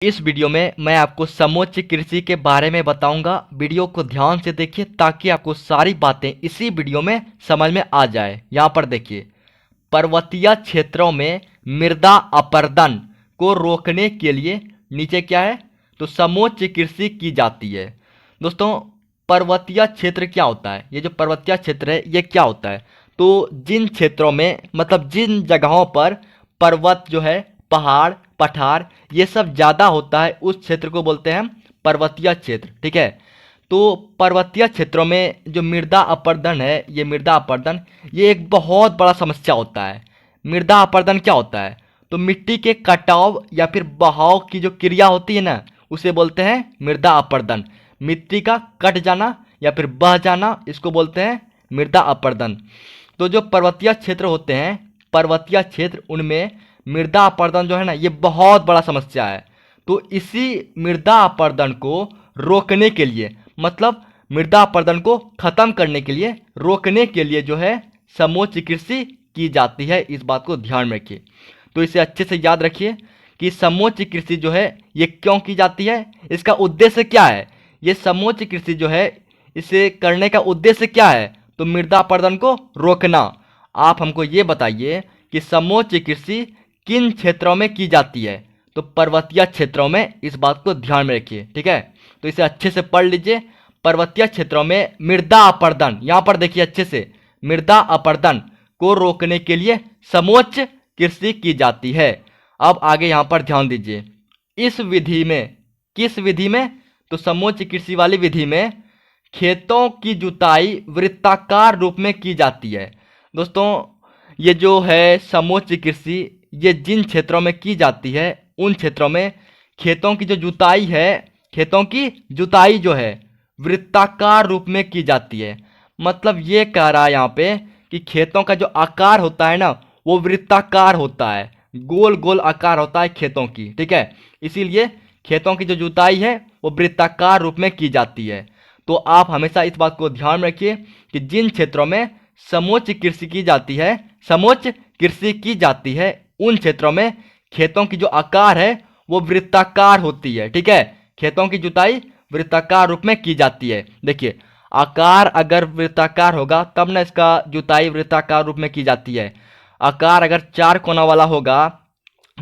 इस वीडियो में मैं आपको समोच्च कृषि के बारे में बताऊंगा। वीडियो को ध्यान से देखिए ताकि आपको सारी बातें इसी वीडियो में समझ में आ जाए। यहाँ पर देखिए, पर्वतीय क्षेत्रों में मृदा अपरदन को रोकने के लिए नीचे क्या है तो समोच्च कृषि की जाती है। दोस्तों, पर्वतीय क्षेत्र क्या होता है? ये जो पर्वतीय क्षेत्र है ये क्या होता है? तो जिन क्षेत्रों में मतलब जिन जगहों पर पर्वत जो है, पहाड़ पठार ये सब ज़्यादा होता है उस क्षेत्र को बोलते हैं हम पर्वतीय क्षेत्र। ठीक है, तो पर्वतीय क्षेत्रों में जो मृदा अपरदन है, ये मृदा अपरदन ये एक बहुत बड़ा समस्या होता है। मृदा अपरदन क्या होता है? तो मिट्टी के कटाव या फिर बहाव की जो क्रिया होती है ना, उसे बोलते हैं मृदा अपरदन। मिट्टी का कट जाना या फिर बह जाना, इसको बोलते हैं मृदा अपरदन। तो जो पर्वतीय क्षेत्र होते हैं, पर्वतीय क्षेत्र, उनमें मृदा अपरदन जो है ना, ये बहुत बड़ा समस्या है। तो इसी मृदा अपरदन को रोकने के लिए, मतलब मृदा अपरदन को खत्म करने के लिए, रोकने के लिए जो है समोच्च कृषि की जाती है। इस बात को ध्यान में रखिए। तो इसे अच्छे से याद रखिए कि समोच्च कृषि जो है ये क्यों की जाती है, इसका उद्देश्य क्या है। ये समोच्च कृषि जो है, इसे करने का उद्देश्य क्या है? तो मृदा अपरदन को रोकना। आप हमको ये बताइए कि समोच्च कृषि किन क्षेत्रों में की जाती है? तो पर्वतीय क्षेत्रों में। इस बात को ध्यान में रखिए। ठीक है, तो इसे अच्छे से पढ़ लीजिए। पर्वतीय क्षेत्रों में मृदा अपरदन, यहाँ पर देखिए अच्छे से, मृदा अपरदन को रोकने के लिए समोच्च कृषि की जाती है। अब आगे यहाँ पर ध्यान दीजिए। इस विधि में, किस विधि में? तो समोच्च कृषि वाली विधि में खेतों की जुताई वृत्ताकार रूप में की जाती है। दोस्तों, ये जो है समोच्च कृषि, ये जिन क्षेत्रों में की जाती है उन क्षेत्रों में खेतों की जो जुताई है, खेतों की जुताई जो है वृत्ताकार रूप में की जाती है। मतलब ये कह रहा है यहाँ पे कि खेतों का जो आकार होता है ना, वो वृत्ताकार होता है, गोल गोल आकार होता है खेतों की। ठीक है, इसीलिए खेतों की जो जुताई है वो वृत्ताकार रूप में की जाती है। तो आप हमेशा इस बात को ध्यान में रखिए कि जिन क्षेत्रों में समोच्च कृषि की जाती है, समोच्च कृषि की जाती है, उन क्षेत्रों में खेतों की जो आकार है वो वृत्ताकार होती है। ठीक है, खेतों की जुताई वृत्ताकार रूप में की जाती है। देखिए, आकार अगर वृत्ताकार होगा तब ना इसका जुताई वृत्ताकार रूप में की जाती है। आकार अगर चार कोना वाला होगा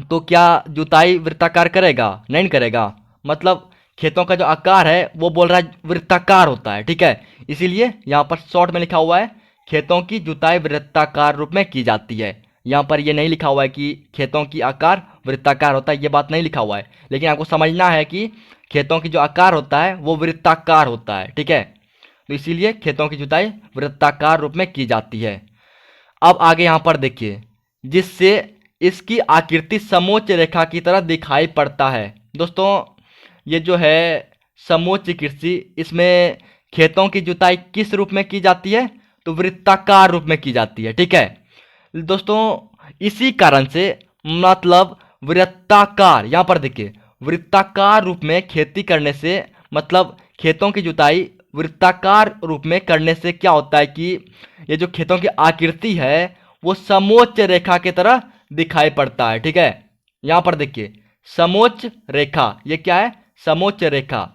तो क्या जुताई वृत्ताकार करेगा? नहीं करेगा। मतलब खेतों का जो आकार है वो बोल रहा है वृत्ताकार होता है। ठीक है, इसीलिए यहाँ पर शॉर्ट में लिखा हुआ है खेतों की जुताई वृत्ताकार रूप में की जाती है। यहाँ पर ये नहीं लिखा हुआ है कि खेतों की आकार वृत्ताकार होता है, ये बात नहीं लिखा हुआ है, लेकिन आपको समझना है कि खेतों की जो आकार होता है वो वृत्ताकार होता है। ठीक है, तो इसीलिए खेतों की जुताई वृत्ताकार रूप में की जाती है। अब आगे यहाँ पर देखिए, जिससे इसकी आकृति समोच्च रेखा की तरह दिखाई पड़ता है। दोस्तों, ये जो है समोच्च कृषि, इसमें खेतों की जुताई किस रूप में की जाती है? तो वृत्ताकार रूप में की जाती है। ठीक है दोस्तों, इसी कारण से मतलब वृत्ताकार, यहाँ पर देखिए, वृत्ताकार रूप में खेती करने से, मतलब खेतों की जुताई वृत्ताकार रूप में करने से क्या होता है कि ये जो खेतों की आकृति है वो समोच्च रेखा की तरह दिखाई पड़ता है। ठीक है, यहाँ पर देखिए समोच्च रेखा, ये क्या है? समोच्च रेखा,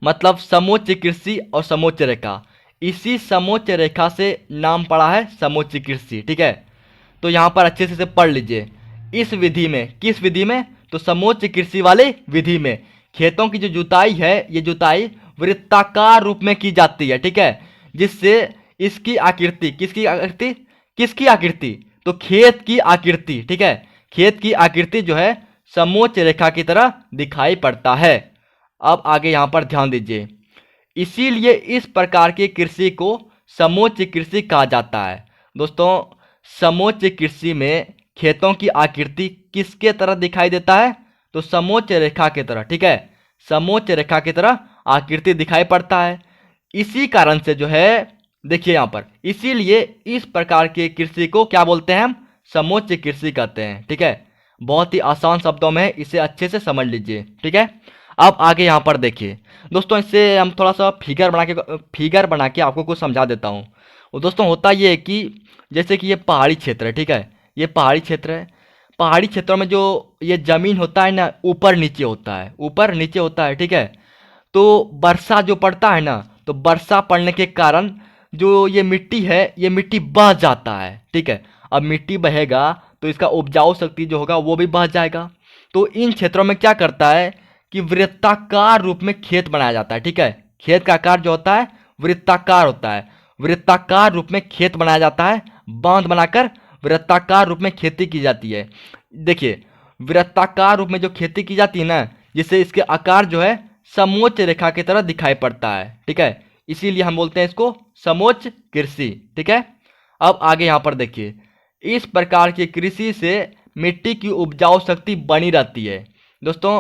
मतलब समोच्च कृषि और समोच्च रेखा, इसी समोच्च रेखा से नाम पड़ा है समोच्च कृषि। ठीक है, तो यहाँ पर अच्छे से पढ़ लीजिए। इस विधि में, किस विधि में? तो समोच्च कृषि वाले विधि में खेतों की जो जुताई है, ये जुताई वृत्ताकार रूप में की जाती है। ठीक है, जिससे इसकी आकृति, किसकी आकृति? किसकी आकृति? तो खेत की आकृति। ठीक है, खेत की आकृति जो है समोच्च रेखा की तरह दिखाई पड़ता है। अब आगे यहाँ पर ध्यान दीजिए। इसीलिए इस प्रकार की कृषि को समोच्च कृषि कहा जाता है। दोस्तों, समोच्च कृषि में खेतों की आकृति किसके तरह दिखाई देता है? तो समोच्च रेखा की तरह। ठीक है, समोच्च रेखा की तरह आकृति दिखाई पड़ता है। इसी कारण से जो है, देखिए यहाँ पर, इसीलिए इस प्रकार की कृषि को क्या बोलते हैं हम? समोच्च कृषि कहते हैं। ठीक है, बहुत ही आसान शब्दों में इसे अच्छे से समझ लीजिए। ठीक है, अब आगे यहाँ पर देखिए दोस्तों, इससे हम थोड़ा सा फिगर बना के आपको कुछ समझा देता हूँ। वो दोस्तों होता ये है कि जैसे कि ये पहाड़ी क्षेत्र है। ठीक है, ये पहाड़ी क्षेत्र है। पहाड़ी क्षेत्रों में जो ये ज़मीन होता है ना, ऊपर नीचे होता है, ऊपर नीचे होता है, ठीक है। तो वर्षा जो पड़ता है ना, तो वर्षा पड़ने के कारण जो ये मिट्टी है, ये मिट्टी बह जाता है, ठीक है। अब मिट्टी बहेगा तो इसका उपजाऊ शक्ति जो होगा वो भी बह जाएगा। तो इन क्षेत्रों में क्या करता है कि वृत्ताकार रूप में खेत बनाया जाता है, ठीक है। खेत का आकार जो होता है वृत्ताकार होता है, वृत्ताकार रूप में खेत बनाया जाता है, बांध बनाकर वृत्ताकार रूप में खेती की जाती है। देखिए, वृत्ताकार रूप में जो खेती की जाती है ना, जिससे इसके आकार जो है समोच्च रेखा की तरह दिखाई पड़ता है, ठीक है। इसीलिए हम बोलते हैं इसको समोच्च कृषि, ठीक है। अब आगे यहाँ पर देखिए, इस प्रकार की कृषि से मिट्टी की उपजाऊ शक्ति बनी रहती है। दोस्तों,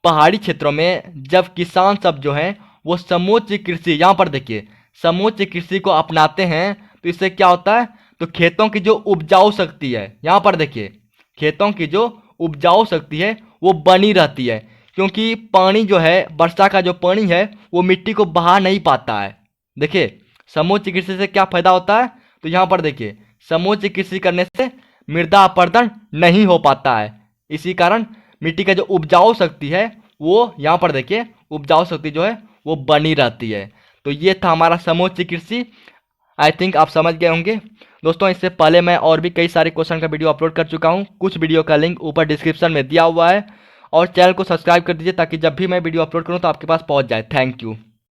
पहाड़ी क्षेत्रों में जब किसान सब जो हैं वो समोच्च कृषि, यहाँ पर देखिए, समोच्च कृषि को अपनाते हैं तो इससे क्या होता है, तो खेतों की जो उपजाऊ शक्ति है, यहाँ पर देखिए, खेतों की जो उपजाऊ शक्ति है वो बनी रहती है, क्योंकि पानी जो है, वर्षा का जो पानी है वो मिट्टी को बहा नहीं पाता है। देखिए, समोच्च कृषि से क्या फायदा होता है, तो यहाँ पर देखिए, समोच्च कृषि करने से मृदा अपरदन नहीं हो पाता है। इसी कारण मिट्टी का जो उपजाऊ शक्ति है वो, यहाँ पर देखिए, उपजाऊ शक्ति जो है वो बनी रहती है। तो ये था हमारा समोच्च कृषि। आई थिंक आप समझ गए होंगे। दोस्तों, इससे पहले मैं और भी कई सारे क्वेश्चन का वीडियो अपलोड कर चुका हूँ, कुछ वीडियो का लिंक ऊपर डिस्क्रिप्शन में दिया हुआ है। और चैनल को सब्सक्राइब कर दीजिए ताकि जब भी मैं वीडियो अपलोड करूँ तो आपके पास पहुँच जाए। Thank you.